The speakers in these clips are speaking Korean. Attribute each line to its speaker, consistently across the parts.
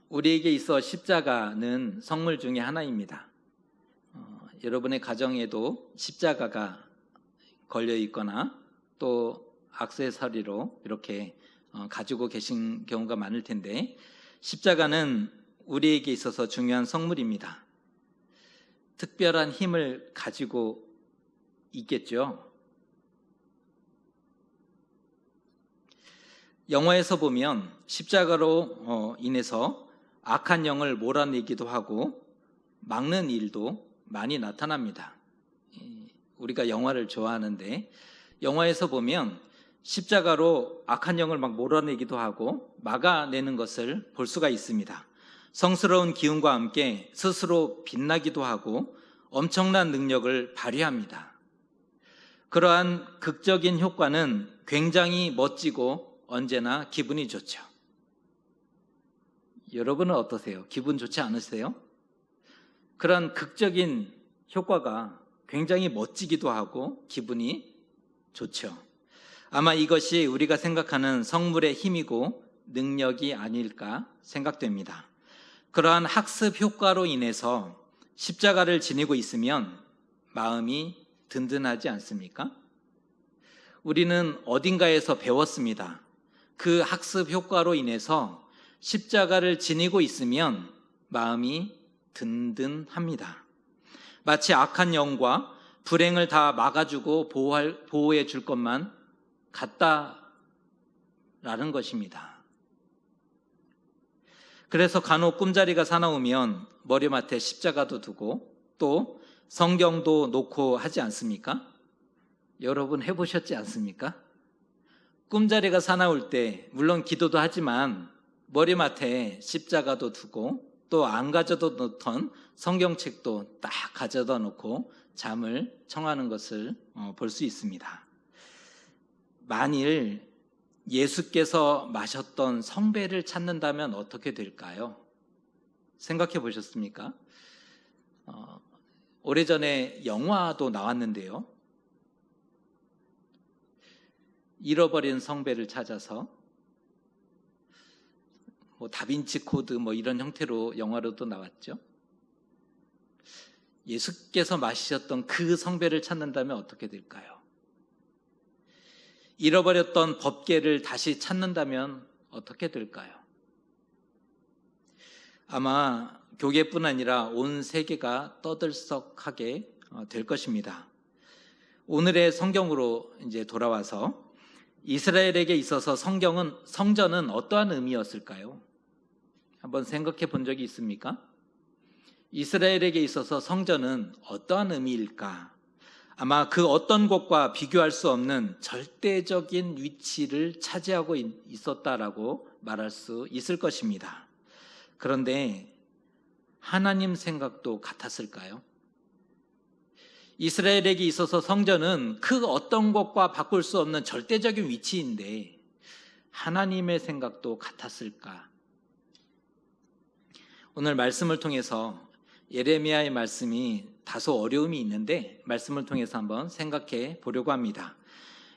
Speaker 1: 우리에게 있어 십자가는 성물 중에 하나입니다. 여러분의 가정에도 십자가가 걸려 있거나 또 액세서리로 이렇게 가지고 계신 경우가 많을 텐데, 십자가는 우리에게 있어서 중요한 성물입니다. 특별한 힘을 가지고 있겠죠. 영화에서 보면 십자가로 인해서 악한 영을 몰아내기도 하고 막는 일도 많이 나타납니다. 우리가 영화를 좋아하는데 영화에서 보면 십자가로 악한 영을 막 몰아내기도 하고 막아내는 것을 볼 수가 있습니다. 성스러운 기운과 함께 스스로 빛나기도 하고 엄청난 능력을 발휘합니다. 그러한 극적인 효과는 굉장히 멋지고 언제나 기분이 좋죠. 여러분은 어떠세요? 기분 좋지 않으세요? 그런 극적인 효과가 굉장히 멋지기도 하고 기분이 좋죠. 아마 이것이 우리가 생각하는 성물의 힘이고 능력이 아닐까 생각됩니다. 그러한 학습 효과로 인해서 십자가를 지니고 있으면 마음이 든든하지 않습니까? 우리는 어딘가에서 배웠습니다. 그 학습 효과로 인해서 십자가를 지니고 있으면 마음이 든든합니다. 마치 악한 영과 불행을 다 막아주고 보호해 줄 것만 같다라는 것입니다. 그래서 간혹 꿈자리가 사나우면 머리맡에 십자가도 두고 또 성경도 놓고 하지 않습니까? 여러분 해보셨지 않습니까? 꿈자리가 사나울 때 물론 기도도 하지만 머리맡에 십자가도 두고 또 안 가져다 놓던 성경책도 딱 가져다 놓고 잠을 청하는 것을 볼 수 있습니다. 만일 예수께서 마셨던 성배를 찾는다면 어떻게 될까요? 생각해 보셨습니까? 오래전에 영화도 나왔는데요. 잃어버린 성배를 찾아서 다빈치 코드 이런 형태로 영화로도 나왔죠. 예수께서 마시셨던 그 성배를 찾는다면 어떻게 될까요? 잃어버렸던 법궤를 다시 찾는다면 어떻게 될까요? 아마 교계뿐 아니라 온 세계가 떠들썩하게 될 것입니다. 오늘의 성경으로 이제 돌아와서 이스라엘에게 있어서 성전은 어떠한 의미였을까요? 한번 생각해 본 적이 있습니까? 이스라엘에게 있어서 성전은 어떠한 의미일까? 아마 그 어떤 곳과 비교할 수 없는 절대적인 위치를 차지하고 있었다라고 말할 수 있을 것입니다. 그런데 하나님 생각도 같았을까요? 이스라엘에게 있어서 성전은 그 어떤 것과 바꿀 수 없는 절대적인 위치인데 하나님의 생각도 같았을까? 오늘 말씀을 통해서 예레미야의 말씀이 다소 어려움이 있는데 말씀을 통해서 한번 생각해 보려고 합니다.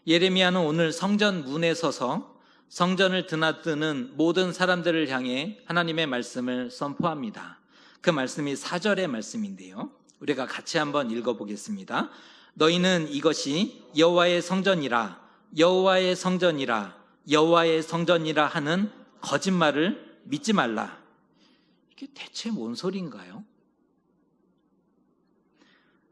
Speaker 1: 예레미야는 오늘 성전 문에 서서 성전을 드나드는 모든 사람들을 향해 하나님의 말씀을 선포합니다. 그 말씀이 4절의 말씀인데요. 우리가 같이 한번 읽어보겠습니다. 너희는 이것이 여호와의 성전이라, 여호와의 성전이라, 여호와의 성전이라 하는 거짓말을 믿지 말라. 이게 대체 뭔 소리인가요?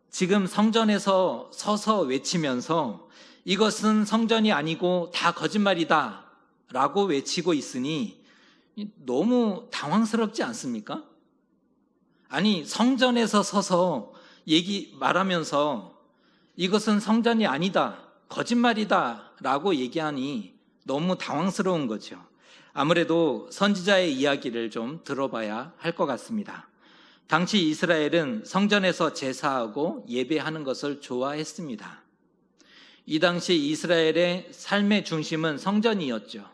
Speaker 1: 지금 성전에서 서서 외치면서 이것은 성전이 아니고 다 거짓말이다 라고 외치고 있으니 너무 당황스럽지 않습니까? 아니, 성전에서 서서 말하면서 이것은 성전이 아니다, 거짓말이다 라고 얘기하니 너무 당황스러운 거죠. 아무래도 선지자의 이야기를 좀 들어봐야 할 것 같습니다. 당시 이스라엘은 성전에서 제사하고 예배하는 것을 좋아했습니다. 이 당시 이스라엘의 삶의 중심은 성전이었죠.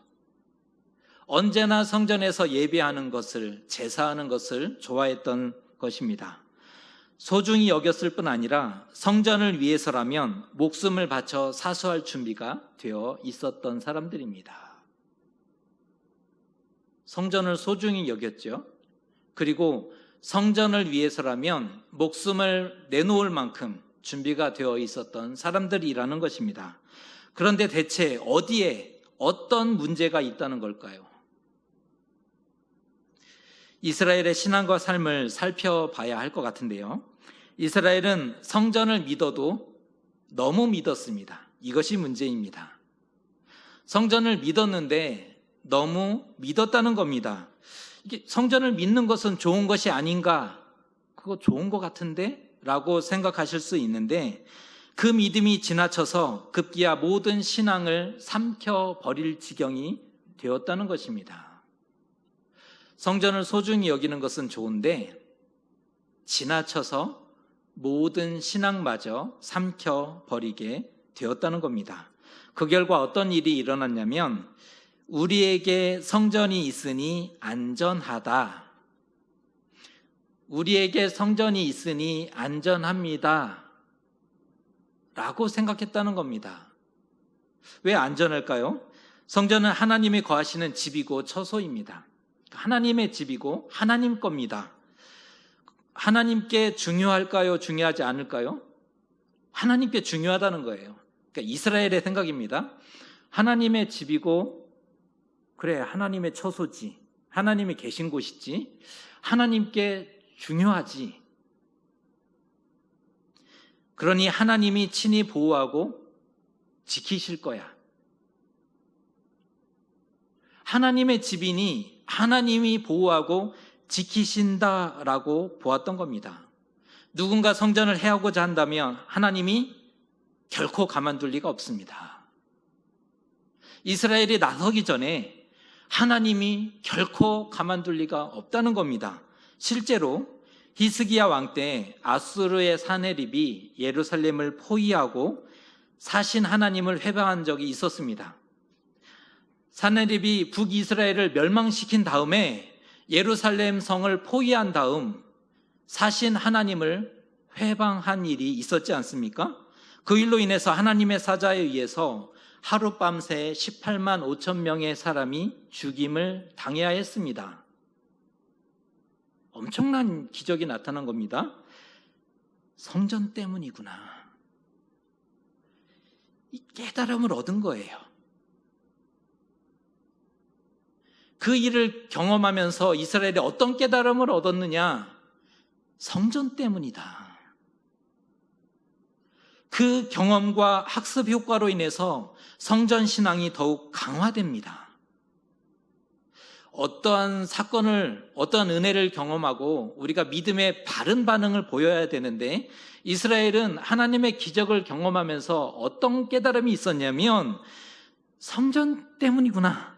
Speaker 1: 언제나 성전에서 예배하는 것을, 제사하는 것을 좋아했던 것입니다. 소중히 여겼을 뿐 아니라 성전을 위해서라면 목숨을 바쳐 사수할 준비가 되어 있었던 사람들입니다. 성전을 소중히 여겼죠. 그리고 성전을 위해서라면 목숨을 내놓을 만큼 준비가 되어 있었던 사람들이라는 것입니다. 그런데 대체 어디에 어떤 문제가 있다는 걸까요? 이스라엘의 신앙과 삶을 살펴봐야 할 것 같은데요. 이스라엘은 성전을 믿어도 너무 믿었습니다. 이것이 문제입니다. 성전을 믿었는데 너무 믿었다는 겁니다. 이게 성전을 믿는 것은 좋은 것이 아닌가? 그거 좋은 것 같은데? 라고 생각하실 수 있는데 그 믿음이 지나쳐서 급기야 모든 신앙을 삼켜버릴 지경이 되었다는 것입니다. 성전을 소중히 여기는 것은 좋은데 지나쳐서 모든 신앙마저 삼켜버리게 되었다는 겁니다. 그 결과 어떤 일이 일어났냐면 우리에게 성전이 있으니 안전하다. 우리에게 성전이 있으니 안전합니다. 라고 생각했다는 겁니다. 왜 안전할까요? 성전은 하나님이 거하시는 집이고 처소입니다. 하나님의 집이고 하나님 겁니다. 하나님께 중요할까요? 중요하지 않을까요? 하나님께 중요하다는 거예요. 그러니까 이스라엘의 생각입니다. 하나님의 집이고 그래 하나님의 처소지, 하나님이 계신 곳이지, 하나님께 중요하지. 그러니 하나님이 친히 보호하고 지키실 거야. 하나님의 집이니 하나님이 보호하고 지키신다라고 보았던 겁니다. 누군가 성전을 해하고자 한다면 하나님이 결코 가만둘 리가 없습니다. 이스라엘이 나서기 전에 하나님이 결코 가만둘 리가 없다는 겁니다. 실제로 히스기야 왕 때 아수르의 사네립이 예루살렘을 포위하고 사신 하나님을 회방한 적이 있었습니다. 사네립이 북이스라엘을 멸망시킨 다음에 예루살렘 성을 포위한 다음 사신 하나님을 회방한 일이 있었지 않습니까? 그 일로 인해서 하나님의 사자에 의해서 하룻밤새 18만 5천 명의 사람이 죽임을 당해야 했습니다. 엄청난 기적이 나타난 겁니다. 성전 때문이구나. 이 깨달음을 얻은 거예요. 그 일을 경험하면서 이스라엘이 어떤 깨달음을 얻었느냐? 성전 때문이다. 그 경험과 학습 효과로 인해서 성전 신앙이 더욱 강화됩니다. 어떠한 사건을, 어떠한 은혜를 경험하고 우리가 믿음의 바른 반응을 보여야 되는데 이스라엘은 하나님의 기적을 경험하면서 어떤 깨달음이 있었냐면 성전 때문이구나.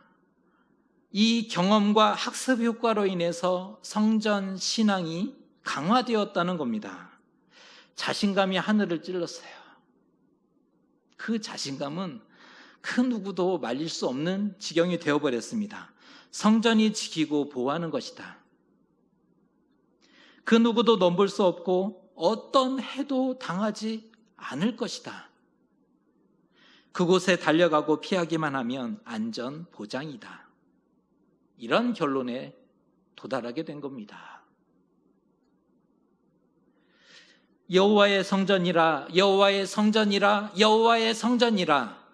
Speaker 1: 이 경험과 학습 효과로 인해서 성전 신앙이 강화되었다는 겁니다. 자신감이 하늘을 찔렀어요. 그 자신감은 그 누구도 말릴 수 없는 지경이 되어버렸습니다. 성전이 지키고 보호하는 것이다. 그 누구도 넘볼 수 없고 어떤 해도 당하지 않을 것이다. 그곳에 달려가고 피하기만 하면 안전 보장이다. 이런 결론에 도달하게 된 겁니다. 여호와의 성전이라, 여호와의 성전이라, 여호와의 성전이라.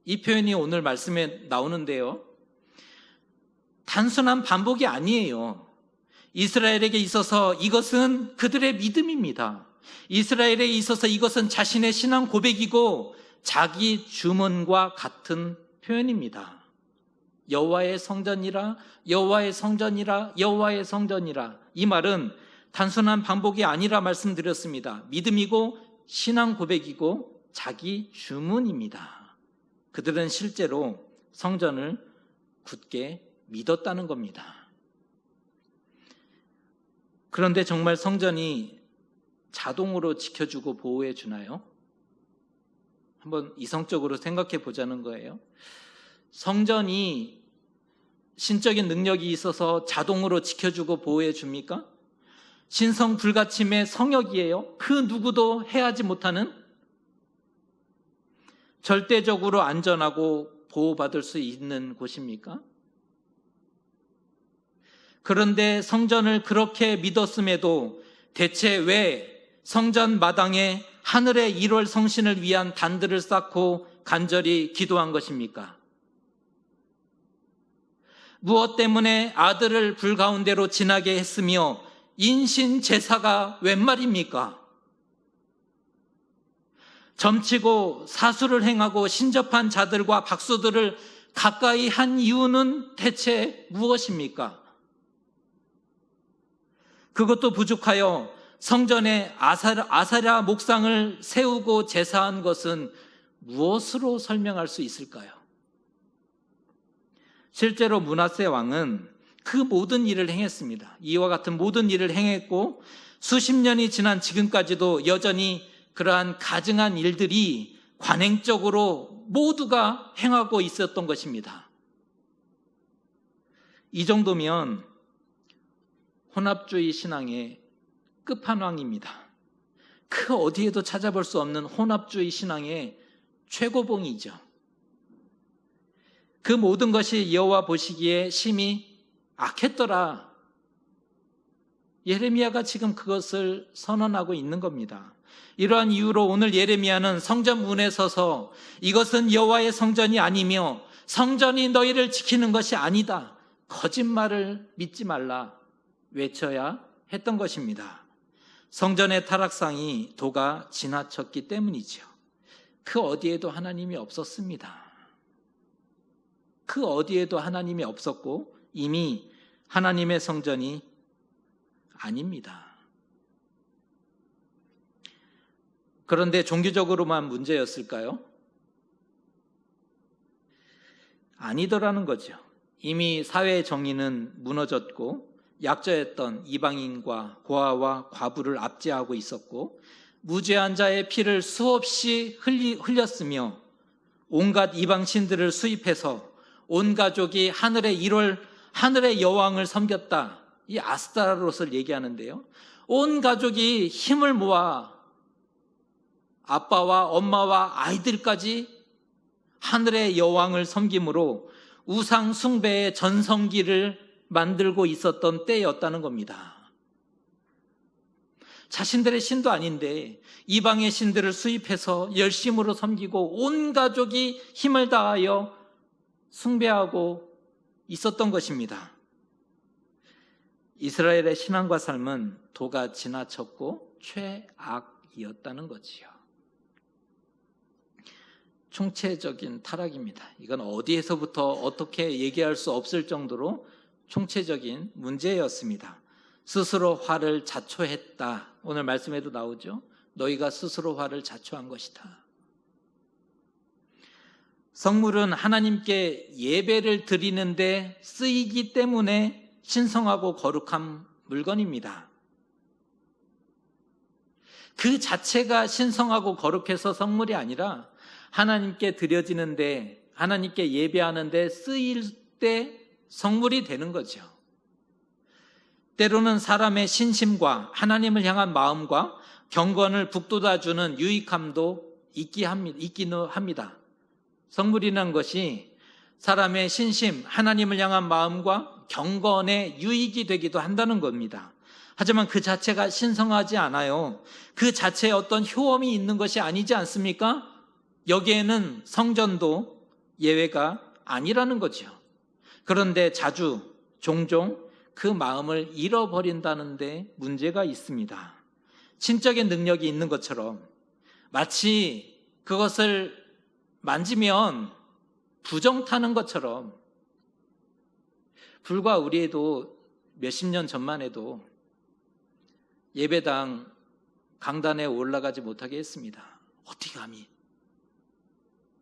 Speaker 1: 이 표현이 오늘 말씀에 나오는데요. 단순한 반복이 아니에요. 이스라엘에게 있어서 이것은 그들의 믿음입니다. 이스라엘에 있어서 이것은 자신의 신앙 고백이고 자기 주문과 같은 표현입니다. 여호와의 성전이라, 여호와의 성전이라, 여호와의 성전이라. 이 말은 단순한 반복이 아니라 말씀드렸습니다. 믿음이고 신앙 고백이고 자기 주문입니다. 그들은 실제로 성전을 굳게 믿었다는 겁니다. 그런데 정말 성전이 자동으로 지켜주고 보호해 주나요? 한번 이성적으로 생각해 보자는 거예요. 성전이 신적인 능력이 있어서 자동으로 지켜주고 보호해 줍니까? 신성 불가침의 성역이에요. 그 누구도 해하지 못하는 절대적으로 안전하고 보호받을 수 있는 곳입니까? 그런데 성전을 그렇게 믿었음에도 대체 왜 성전 마당에 하늘의 1월 성신을 위한 단들을 쌓고 간절히 기도한 것입니까? 무엇 때문에 아들을 불 가운데로 지나게 했으며 인신 제사가 웬 말입니까? 점치고 사수를 행하고 신접한 자들과 박수들을 가까이 한 이유는 대체 무엇입니까? 그것도 부족하여 성전에 아사랴 목상을 세우고 제사한 것은 무엇으로 설명할 수 있을까요? 실제로 므낫세 왕은 그 모든 일을 행했습니다. 이와 같은 모든 일을 행했고 수십 년이 지난 지금까지도 여전히 그러한 가증한 일들이 관행적으로 모두가 행하고 있었던 것입니다. 이 정도면 혼합주의 신앙의 끝판왕입니다. 그 어디에도 찾아볼 수 없는 혼합주의 신앙의 최고봉이죠. 그 모든 것이 여호와 보시기에 심히 악했더라. 예레미야가 지금 그것을 선언하고 있는 겁니다. 이러한 이유로 오늘 예레미야는 성전 문에 서서 이것은 여호와의 성전이 아니며 성전이 너희를 지키는 것이 아니다. 거짓말을 믿지 말라 외쳐야 했던 것입니다. 성전의 타락상이 도가 지나쳤기 때문이죠. 그 어디에도 하나님이 없었습니다. 그 어디에도 하나님이 없었고 이미 하나님의 성전이 아닙니다. 그런데 종교적으로만 문제였을까요? 아니더라는 거죠. 이미 사회의 정의는 무너졌고 약자였던 이방인과 고아와 과부를 압제하고 있었고 무죄한 자의 피를 수없이 흘렸으며 온갖 이방신들을 수입해서 온 가족이 하늘의 여왕을 섬겼다. 이 아스타롯을 얘기하는데요. 온 가족이 힘을 모아 아빠와 엄마와 아이들까지 하늘의 여왕을 섬김으로 우상 숭배의 전성기를 만들고 있었던 때였다는 겁니다. 자신들의 신도 아닌데 이방의 신들을 수입해서 열심으로 섬기고 온 가족이 힘을 다하여 숭배하고 있었던 것입니다. 이스라엘의 신앙과 삶은 도가 지나쳤고 최악이었다는 거지요. 총체적인 타락입니다. 이건 어디에서부터 어떻게 얘기할 수 없을 정도로 총체적인 문제였습니다. 스스로 화를 자초했다. 오늘 말씀에도 나오죠. 너희가 스스로 화를 자초한 것이다. 성물은 하나님께 예배를 드리는데 쓰이기 때문에 신성하고 거룩한 물건입니다. 그 자체가 신성하고 거룩해서 성물이 아니라 하나님께 드려지는데, 하나님께 예배하는데 쓰일 때 성물이 되는 거죠. 때로는 사람의 신심과 하나님을 향한 마음과 경건을 북돋아주는 유익함도 있기는 합니다. 성물이라는 것이 사람의 신심, 하나님을 향한 마음과 경건에 유익이 되기도 한다는 겁니다. 하지만 그 자체가 신성하지 않아요. 그 자체에 어떤 효험이 있는 것이 아니지 않습니까? 여기에는 성전도 예외가 아니라는 거죠. 그런데 종종 그 마음을 잃어버린다는 데 문제가 있습니다. 신적인 능력이 있는 것처럼 마치 그것을 만지면 부정 타는 것처럼 불과 우리에도 몇십 년 전만 해도 예배당 강단에 올라가지 못하게 했습니다. 어떻게 감히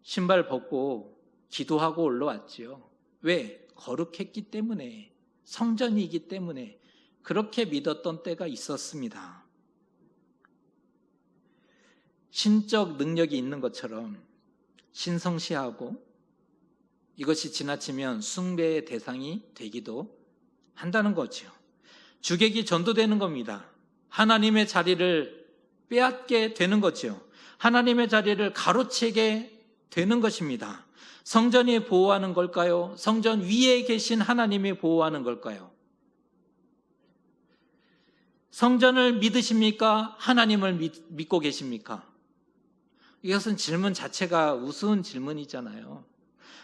Speaker 1: 신발 벗고 기도하고 올라왔지요. 왜? 거룩했기 때문에, 성전이기 때문에 그렇게 믿었던 때가 있었습니다. 신적 능력이 있는 것처럼 신성시하고 이것이 지나치면 숭배의 대상이 되기도 한다는 거죠. 주객이 전도되는 겁니다. 하나님의 자리를 빼앗게 되는 거죠. 하나님의 자리를 가로채게 되는 것입니다. 성전이 보호하는 걸까요? 성전 위에 계신 하나님이 보호하는 걸까요? 성전을 믿으십니까? 하나님을 믿고 계십니까? 이것은 질문 자체가 우스운 질문이잖아요.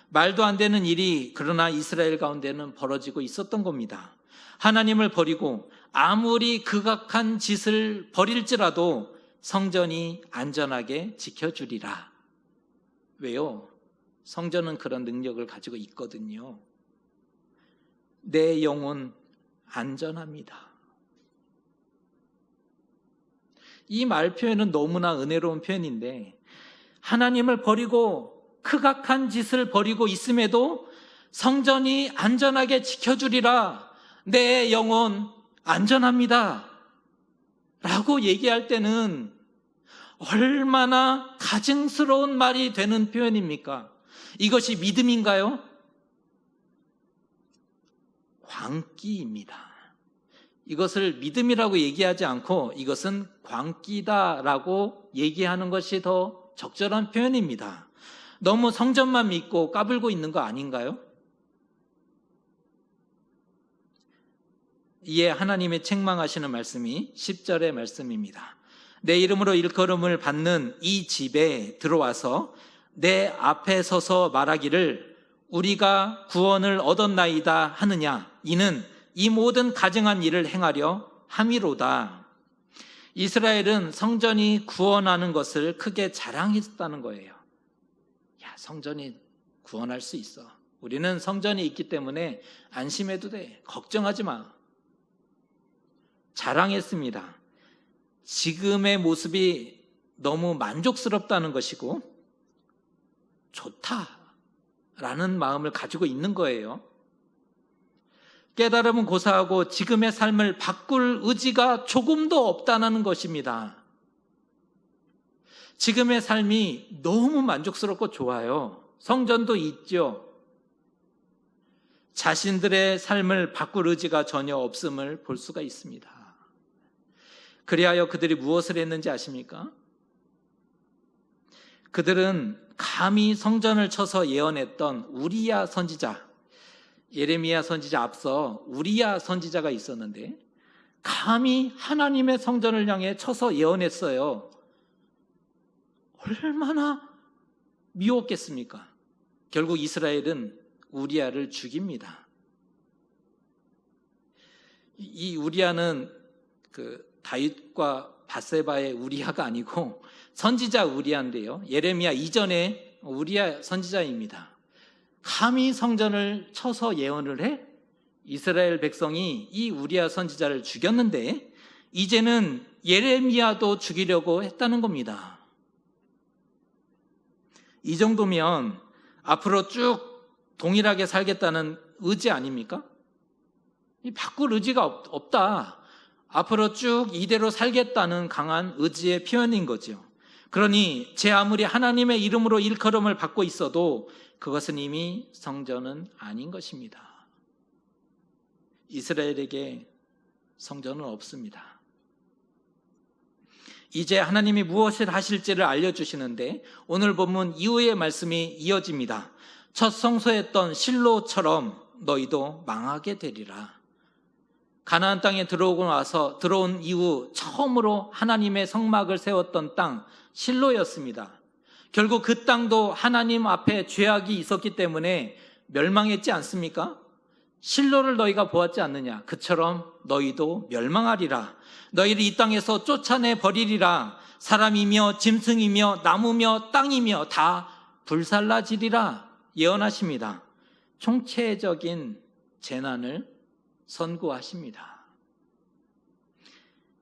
Speaker 1: 말도 안 되는 일이 그러나 이스라엘 가운데는 벌어지고 있었던 겁니다. 하나님을 버리고 아무리 극악한 짓을 벌일지라도 성전이 안전하게 지켜주리라. 왜요? 성전은 그런 능력을 가지고 있거든요. 내 영혼 안전합니다. 이 말 표현은 너무나 은혜로운 표현인데, 하나님을 버리고 극악한 짓을 벌이고 있음에도 성전이 안전하게 지켜주리라, 내 영혼 안전합니다 라고 얘기할 때는 얼마나 가증스러운 말이 되는 표현입니까? 이것이 믿음인가요? 광기입니다. 이것을 믿음이라고 얘기하지 않고 이것은 광기다라고 얘기하는 것이 더 적절한 표현입니다. 너무 성전만 믿고 까불고 있는 거 아닌가요? 이에 하나님의 책망하시는 말씀이 10절의 말씀입니다. 내 이름으로 일컬음을 받는 이 집에 들어와서 내 앞에 서서 말하기를 우리가 구원을 얻었나이다 하느냐, 이는 이 모든 가증한 일을 행하려 함이로다. 이스라엘은 성전이 구원하는 것을 크게 자랑했다는 거예요. 야, 성전이 구원할 수 있어. 우리는 성전이 있기 때문에 안심해도 돼. 걱정하지 마. 자랑했습니다. 지금의 모습이 너무 만족스럽다는 것이고 좋다라는 마음을 가지고 있는 거예요. 깨달음은 고사하고 지금의 삶을 바꿀 의지가 조금도 없다는 것입니다. 지금의 삶이 너무 만족스럽고 좋아요. 성전도 있죠. 자신들의 삶을 바꿀 의지가 전혀 없음을 볼 수가 있습니다. 그리하여 그들이 무엇을 했는지 아십니까? 그들은 감히 성전을 쳐서 예언했던 우리야 선지자, 예레미야 선지자 앞서 우리야 선지자가 있었는데 감히 하나님의 성전을 향해 쳐서 예언했어요. 얼마나 미웠겠습니까? 결국 이스라엘은 우리야를 죽입니다. 이 우리야는 다윗과 밧세바의 우리야가 아니고 선지자 우리야인데요, 예레미야 이전에 우리야 선지자입니다. 감히 성전을 쳐서 예언을 해? 이스라엘 백성이 이 우리야 선지자를 죽였는데 이제는 예레미야도 죽이려고 했다는 겁니다. 이 정도면 앞으로 쭉 동일하게 살겠다는 의지 아닙니까? 바꿀 의지가 없다. 앞으로 쭉 이대로 살겠다는 강한 의지의 표현인 거죠. 그러니 제 아무리 하나님의 이름으로 일컬음을 받고 있어도 그것은 이미 성전은 아닌 것입니다. 이스라엘에게 성전은 없습니다. 이제 하나님이 무엇을 하실지를 알려주시는데 오늘 본문 이후의 말씀이 이어집니다. 첫 성소했던 실로처럼 너희도 망하게 되리라. 가나안 땅에 들어온 이후 처음으로 하나님의 성막을 세웠던 땅 실로였습니다. 결국 그 땅도 하나님 앞에 죄악이 있었기 때문에 멸망했지 않습니까? 실로를 너희가 보았지 않느냐? 그처럼 너희도 멸망하리라. 너희를 이 땅에서 쫓아내 버리리라. 사람이며 짐승이며 나무며 땅이며 다 불살라지리라 예언하십니다. 총체적인 재난을 선고하십니다.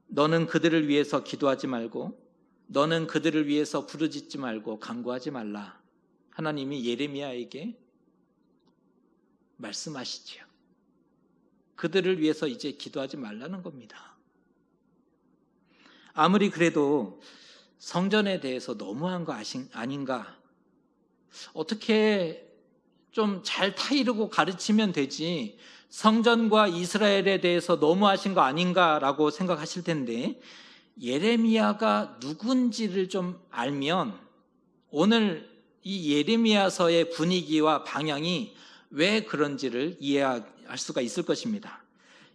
Speaker 1: 너는 그들을 위해서 기도하지 말고 너는 그들을 위해서 부르짖지 말고 간구하지 말라. 하나님이 예레미야에게 말씀하시지요. 그들을 위해서 이제 기도하지 말라는 겁니다. 아무리 그래도 성전에 대해서 너무한 거 아닌가? 어떻게 좀 잘 타이르고 가르치면 되지 성전과 이스라엘에 대해서 너무하신 거 아닌가라고 생각하실 텐데 예레미야가 누군지를 좀 알면 오늘 이 예레미야서의 분위기와 방향이 왜 그런지를 이해할 수가 있을 것입니다.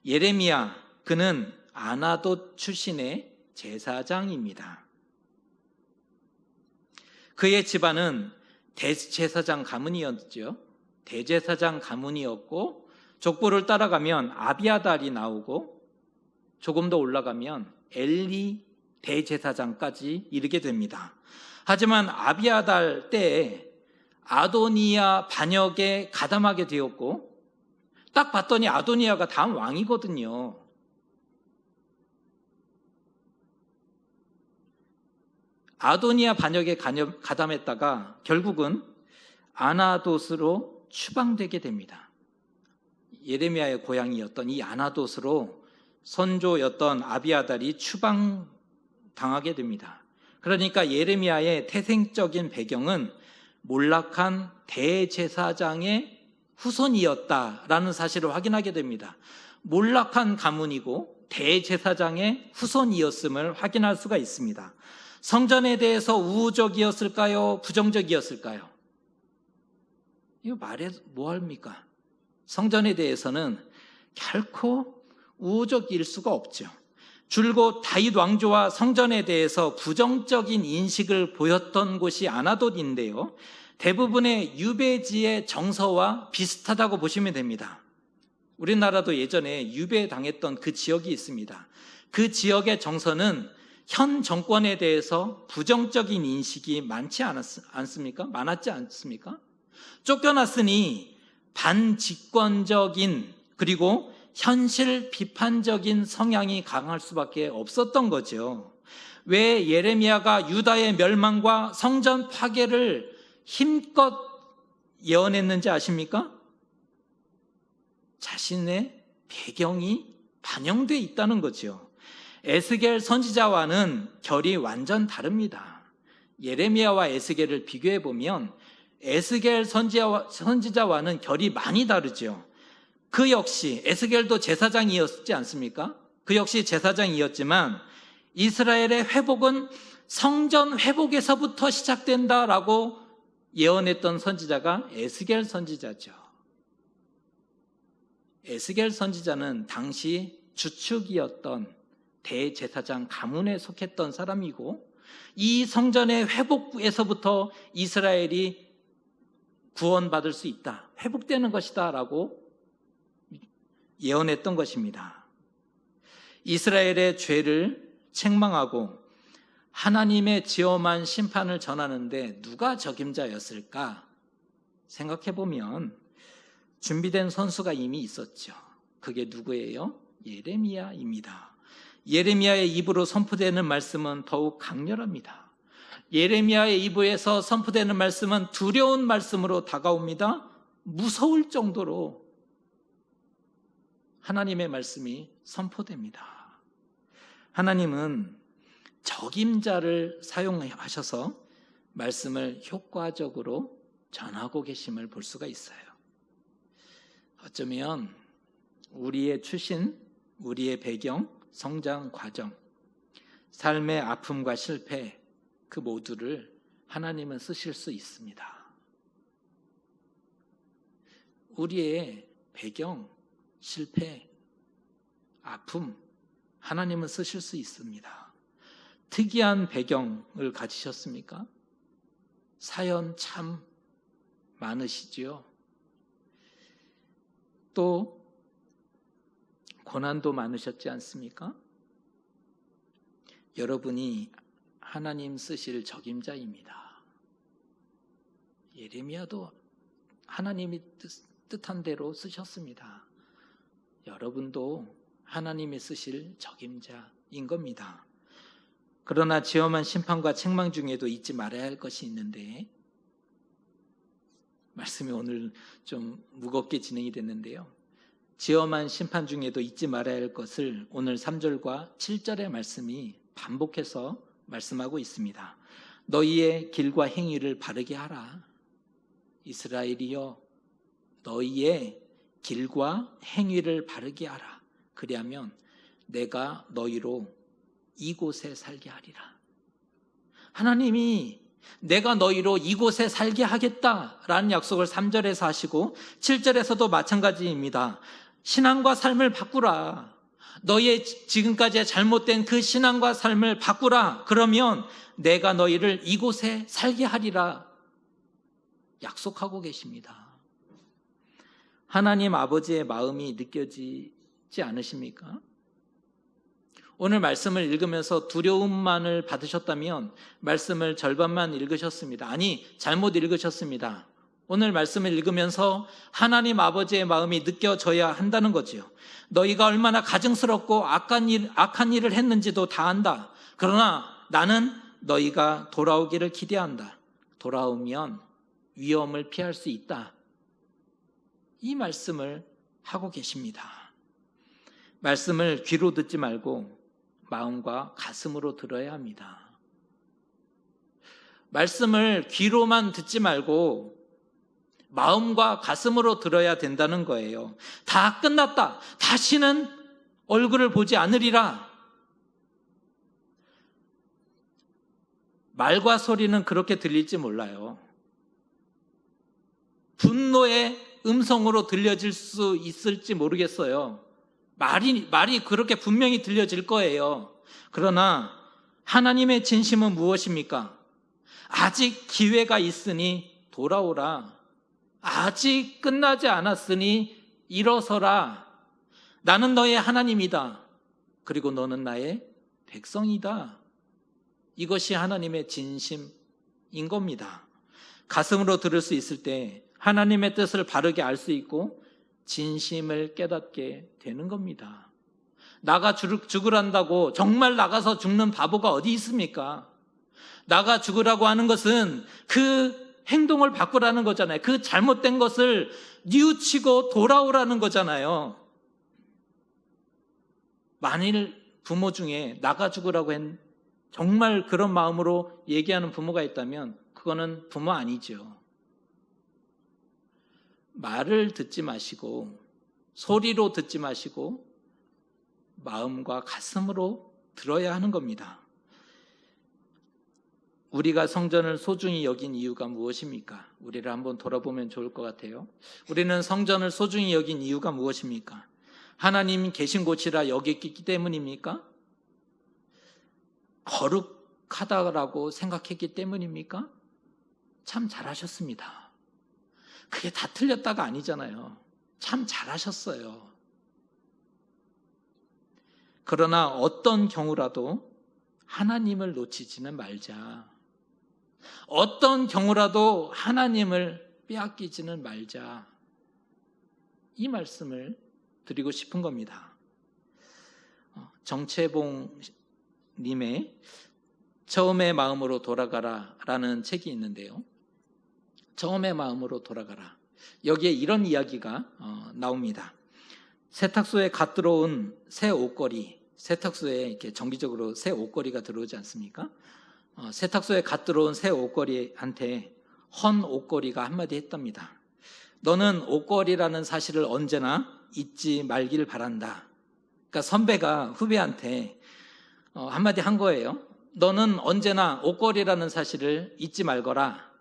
Speaker 1: 예레미야, 그는 아나돗 출신의 제사장입니다. 그의 집안은 대제사장 가문이었죠. 대제사장 가문이었고 족보를 따라가면 아비아달이 나오고 조금 더 올라가면 엘리 대제사장까지 이르게 됩니다. 하지만 아비아달 때에 아도니아 반역에 가담하게 되었고 딱 봤더니 아도니아가 다음 왕이거든요. 아도니아 반역에 가담했다가 결국은 아나돗으로 추방되게 됩니다. 예레미야의 고향이었던 이 아나돗으로 선조였던 아비아달이 추방당하게 됩니다. 그러니까 예레미야의 태생적인 배경은 몰락한 대제사장의 후손이었다라는 사실을 확인하게 됩니다. 몰락한 가문이고 대제사장의 후손이었음을 확인할 수가 있습니다. 성전에 대해서 우호적이었을까요? 부정적이었을까요? 이거 말해서 뭐합니까? 성전에 대해서는 결코 우호적일 수가 없죠. 줄곧 다윗 왕조와 성전에 대해서 부정적인 인식을 보였던 곳이 아나돗인데요, 대부분의 유배지의 정서와 비슷하다고 보시면 됩니다. 우리나라도 예전에 유배당했던 그 지역이 있습니다. 그 지역의 정서는 현 정권에 대해서 부정적인 인식이 많지 않습니까? 많았지 않습니까? 쫓겨났으니 반직권적인 그리고 현실 비판적인 성향이 강할 수밖에 없었던 거죠. 왜 예레미야가 유다의 멸망과 성전 파괴를 힘껏 예언했는지 아십니까? 자신의 배경이 반영되어 있다는 거죠. 에스겔 선지자와는 결이 완전 다릅니다. 예레미야와 에스겔을 비교해 보면 에스겔 선지자와는 결이 많이 다르죠. 그 역시 에스겔도 제사장이었지 않습니까? 그 역시 제사장이었지만 이스라엘의 회복은 성전 회복에서부터 시작된다라고 예언했던 선지자가 에스겔 선지자죠. 에스겔 선지자는 당시 주축이었던 대제사장 가문에 속했던 사람이고 이 성전의 회복에서부터 이스라엘이 구원받을 수 있다, 회복되는 것이다 라고 예언했던 것입니다. 이스라엘의 죄를 책망하고 하나님의 지엄한 심판을 전하는데 누가 적임자였을까 생각해보면 준비된 선수가 이미 있었죠. 그게 누구예요? 예레미야입니다. 예레미야의 입으로 선포되는 말씀은 더욱 강렬합니다. 예레미야의 입에서 선포되는 말씀은 두려운 말씀으로 다가옵니다. 무서울 정도로 하나님의 말씀이 선포됩니다. 하나님은 적임자를 사용하셔서 말씀을 효과적으로 전하고 계심을 볼 수가 있어요. 어쩌면 우리의 출신, 우리의 배경, 성장 과정, 삶의 아픔과 실패, 그 모두를 하나님은 쓰실 수 있습니다. 우리의 배경, 실패, 아픔, 하나님은 쓰실 수 있습니다. 특이한 배경을 가지셨습니까? 사연 참 많으시지요. 또 고난도 많으셨지 않습니까? 여러분이 하나님 쓰실 적임자입니다. 예레미야도 하나님이 뜻한 대로 쓰셨습니다. 여러분도 하나님이 쓰실 적임자인 겁니다. 그러나 지엄한 심판과 책망 중에도 잊지 말아야 할 것이 있는데, 말씀이 오늘 좀 무겁게 진행이 됐는데요, 지엄한 심판 중에도 잊지 말아야 할 것을 오늘 3절과 7절의 말씀이 반복해서 말씀하고 있습니다. 너희의 길과 행위를 바르게 하라. 이스라엘이여, 너희의 길과 행위를 바르게 하라. 그리하면 내가 너희로 이곳에 살게 하리라. 하나님이 내가 너희로 이곳에 살게 하겠다라는 약속을 3절에서 하시고 7절에서도 마찬가지입니다. 신앙과 삶을 바꾸라. 너희의 지금까지의 잘못된 그 신앙과 삶을 바꾸라. 그러면 내가 너희를 이곳에 살게 하리라. 약속하고 계십니다. 하나님 아버지의 마음이 느껴지지 않으십니까? 오늘 말씀을 읽으면서 두려움만을 받으셨다면 말씀을 절반만 읽으셨습니다. 아니, 잘못 읽으셨습니다. 오늘 말씀을 읽으면서 하나님 아버지의 마음이 느껴져야 한다는 거지요. 너희가 얼마나 가증스럽고 악한 일을 했는지도 다 안다. 그러나 나는 너희가 돌아오기를 기대한다. 돌아오면 위험을 피할 수 있다. 이 말씀을 하고 계십니다. 말씀을 귀로 듣지 말고 마음과 가슴으로 들어야 합니다. 말씀을 귀로만 듣지 말고 마음과 가슴으로 들어야 된다는 거예요. 다 끝났다. 다시는 얼굴을 보지 않으리라. 말과 소리는 그렇게 들릴지 몰라요. 분노의 음성으로 들려질 수 있을지 모르겠어요. 말이 그렇게 분명히 들려질 거예요. 그러나 하나님의 진심은 무엇입니까? 아직 기회가 있으니 돌아오라. 아직 끝나지 않았으니 일어서라. 나는 너의 하나님이다. 그리고 너는 나의 백성이다. 이것이 하나님의 진심인 겁니다. 가슴으로 들을 수 있을 때 하나님의 뜻을 바르게 알 수 있고 진심을 깨닫게 되는 겁니다. 나가 죽으란다고 정말 나가서 죽는 바보가 어디 있습니까? 나가 죽으라고 하는 것은 그 행동을 바꾸라는 거잖아요. 그 잘못된 것을 뉘우치고 돌아오라는 거잖아요. 만일 부모 중에 나가 죽으라고 정말 그런 마음으로 얘기하는 부모가 있다면 그거는 부모 아니죠. 말을 듣지 마시고 소리로 듣지 마시고 마음과 가슴으로 들어야 하는 겁니다. 우리가 성전을 소중히 여긴 이유가 무엇입니까? 우리를 한번 돌아보면 좋을 것 같아요. 우리는 성전을 소중히 여긴 이유가 무엇입니까? 하나님 계신 곳이라 여겼기 때문입니까? 거룩하다라고 생각했기 때문입니까? 참 잘하셨습니다. 그게 다 틀렸다가 아니잖아요. 참 잘하셨어요. 그러나 어떤 경우라도 하나님을 놓치지는 말자. 어떤 경우라도 하나님을 빼앗기지는 말자. 이 말씀을 드리고 싶은 겁니다. 정채봉 님의 처음의 마음으로 돌아가라 라는 책이 있는데요. 처음의 마음으로 돌아가라. 여기에 이런 이야기가 나옵니다. 세탁소에 갓 들어온 새 옷걸이, 세탁소에 이렇게 정기적으로 새 옷걸이가 들어오지 않습니까? 세탁소에 갓 들어온 새 옷걸이한테 헌 옷걸이가 한마디 했답니다. 너는 옷걸이라는 사실을 언제나 잊지 말길 바란다. 그러니까 선배가 후배한테 한마디 한 거예요. 너는 언제나 옷걸이라는 사실을 잊지 말거라.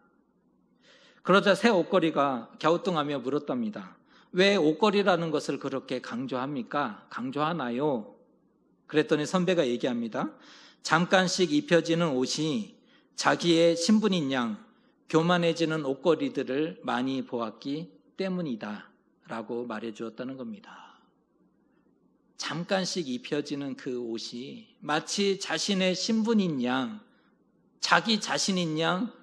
Speaker 1: 그러자 새 옷걸이가 갸우뚱하며 물었답니다. 왜 옷걸이라는 것을 그렇게 강조합니까? 강조하나요? 그랬더니 선배가 얘기합니다. 잠깐씩 입혀지는 옷이 자기의 신분인 양 교만해지는 옷걸이들을 많이 보았기 때문이다 라고 말해주었다는 겁니다. 잠깐씩 입혀지는 그 옷이 마치 자신의 신분인 양, 자기 자신인 양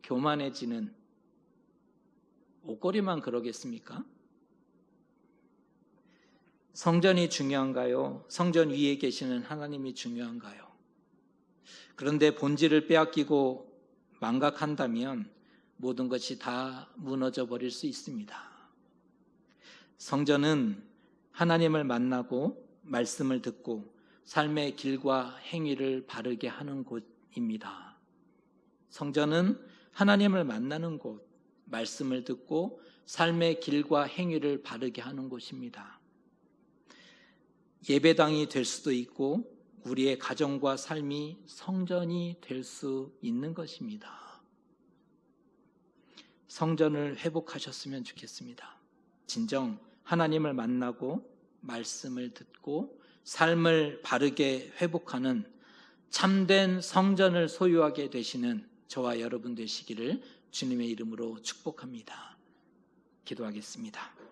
Speaker 1: 교만해지는 옷걸이만 그러겠습니까? 성전이 중요한가요? 성전 위에 계시는 하나님이 중요한가요? 그런데 본질을 빼앗기고 망각한다면 모든 것이 다 무너져 버릴 수 있습니다. 성전은 하나님을 만나고 말씀을 듣고 삶의 길과 행위를 바르게 하는 곳입니다. 성전은 하나님을 만나는 곳, 말씀을 듣고 삶의 길과 행위를 바르게 하는 곳입니다. 예배당이 될 수도 있고 우리의 가정과 삶이 성전이 될 수 있는 것입니다. 성전을 회복하셨으면 좋겠습니다. 진정 하나님을 만나고 말씀을 듣고 삶을 바르게 회복하는 참된 성전을 소유하게 되시는 저와 여러분 되시기를 주님의 이름으로 축복합니다. 기도하겠습니다.